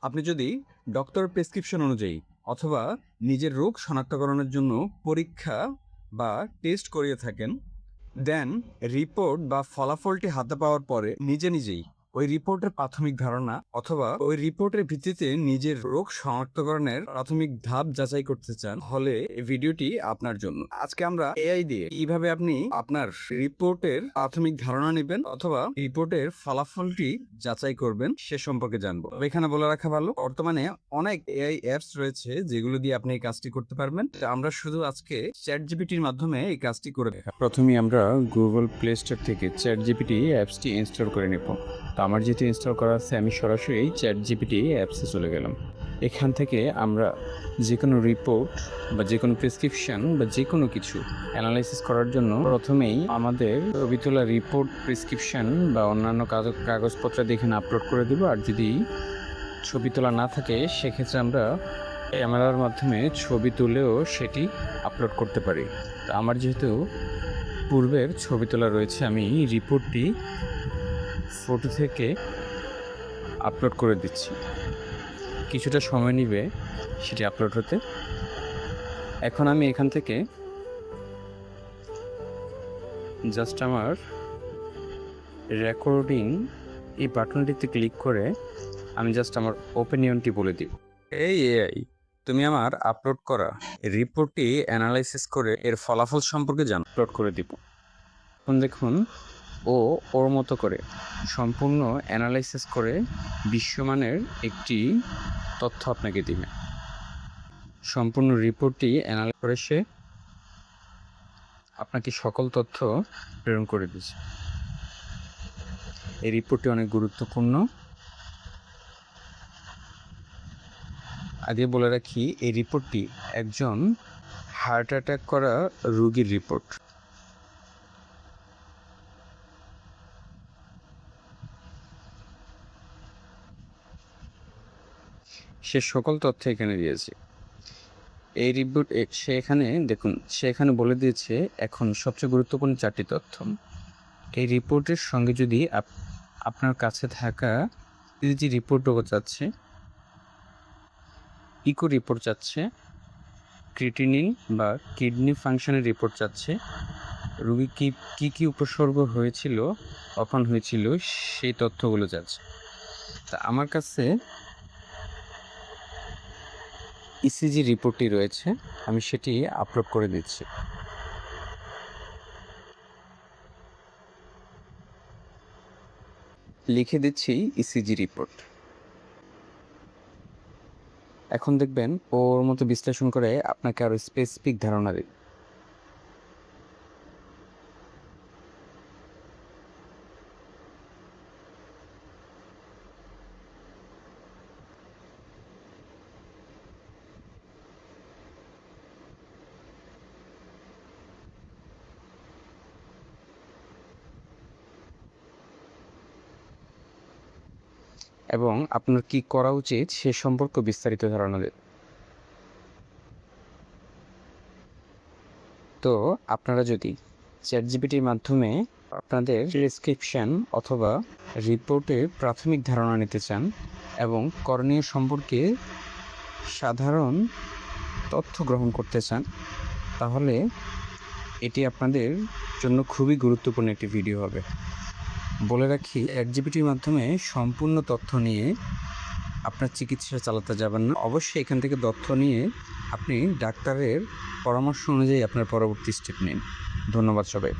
আপনি যদি doctor prescription অনুযায়ী অথবা নিজের রোগ শনাক্তকরণের জন্য পরীক্ষা বা টেস্ট করিয়ে থাকেন, দেন রিপোর্ট বা ফলাফলটি হাতে পাওয়ার পরে নিজেই ওই রিপোর্টের প্রাথমিক ধারণা অথবা ওই রিপোর্টের ভিত্তিতে নিজের রোগ শনাক্তকরণের প্রাথমিক ধাপ যাচাই করতে চান, হলে এই ভিডিওটি আপনার জন্য। আজকে আমরা এআই দিয়ে কিভাবে আপনি আপনার রিপোর্টের প্রাথমিক ধারণা নেবেন অথবা রিপোর্টের ফলাফলটি যাচাই করবেন সে সম্পর্কে জানবো। এখানে বলে রাখা ভালো, বর্তমানে অনেক এআই অ্যাপস রয়েছে যেগুলো দিয়ে আপনি এই কাজটি করতে পারবেন। আমরা শুধু আজকে চ্যাটজিপিটির মাধ্যমে এই কাজটি করে দেখা। প্রথমেই আমরা গুগল প্লে স্টোর থেকে চ্যাটজিপিটি অ্যাপসটি ইনস্টল করে নেব। তো আমার যেহেতু ইনস্টল করা আছে, আমি সরাসরি চ্যাটজিপিটি অ্যাপসে চলে গেলাম। এখান থেকে আমরা যে কোনো রিপোর্ট বা যে কোনো প্রেসক্রিপশন বা যে কোনো কিছু অ্যানালাইসিস করার জন্য প্রথমেই আমাদের ছবি তোলা রিপোর্ট, প্রেসক্রিপশন বা অন্যান্য কাগজপত্র এখানে আপলোড করে দেবো। আর যদি ছবি তোলা না থাকে সেক্ষেত্রে আমরা ক্যামেরার মাধ্যমে ছবি তুলেও সেটি আপলোড করতে পারি। তো আমার যেহেতু পূর্বের ছবি তোলা রয়েছে, আমি রিপোর্টটি ফটো থেকে আপলোড করে দিচ্ছি। কিছুটা সময় নেবে সেটি আপলোড হতে। এখন আমি এখান থেকে জাস্ট আমার রেকর্ডিং এই বাটনটিতে ক্লিক করে আমি জাস্ট আমার ওপিনিয়নটি বলে দিব। এই এআই, তুমি আমার আপলোড করা রিপোর্টটি অ্যানালাইসিস করে এর ফলাফল সম্পর্কে আপলোড করে দিব। এখন দেখুন, ওর মতো করে সম্পূর্ণ অ্যানালাইসিস করে বিশ্বমানের একটি তথ্য আপনাকে দিবে। সম্পূর্ণ রিপোর্টটি অ্যানালাইসিস করে সে আপনাকে সকল তথ্য প্রেরণ করে দিচ্ছে। এই রিপোর্টটি অনেক গুরুত্বপূর্ণ। আগে বলে রাখি, এই রিপোর্টটি একজন হার্ট অ্যাটাক করা রোগীর রিপোর্ট। সে সকল তথ্য এখানে দিয়েছে। এই রিপোর্ট সে এখানে দেখুন, সে এখানে বলে দিয়েছে এখন সবচেয়ে গুরুত্বপূর্ণ 4টি তথ্য। এই রিপোর্টের সঙ্গে যদি আপনার কাছে থাকা যে রিপোর্টও চাচ্ছে, ইকো রিপোর্ট চাচ্ছে, ক্রিটিনিন বা কিডনি ফাংশনের রিপোর্ট চাচ্ছে, রোগী কী উপসর্গ হয়েছিল, কখন হয়েছিল, সেই তথ্যগুলো যাচ্ছে। তা আমার কাছে ইসিজি রিপোর্টটি রয়েছে, আমি সেটি আপলোড করে দিচ্ছি। লিখে দিচ্ছি ইসিজি রিপোর্ট। এখন দেখবেন ওর মতো বিশ্লেষণ করে আপনাকে আরও স্পেসিফিক ধারণা দেবে। এবং আপনার কি করা উচিত সে সম্পর্কে বিস্তারিত ধারণা দেবে। তো আপনারা যদি চ্যাটজিপিটির মাধ্যমে আপনাদের প্রেসক্রিপশন অথবা রিপোর্টের প্রাথমিক ধারণা নিতে চান এবং করণীয় সম্পর্কে সাধারণ তথ্য গ্রহণ করতে চান, তাহলে এটি আপনাদের জন্য খুবই গুরুত্বপূর্ণ একটি ভিডিও হবে। বলে রাখি, চ্যাটজিপিটির মাধ্যমে সম্পূর্ণ তথ্য নিয়ে আপনার চিকিৎসা চালাতে যাবেন না। অবশ্যই এখান থেকে তথ্য নিয়ে আপনি ডাক্তারের পরামর্শ অনুযায়ী আপনার পরবর্তী স্টেপ নিন। ধন্যবাদ সবাই।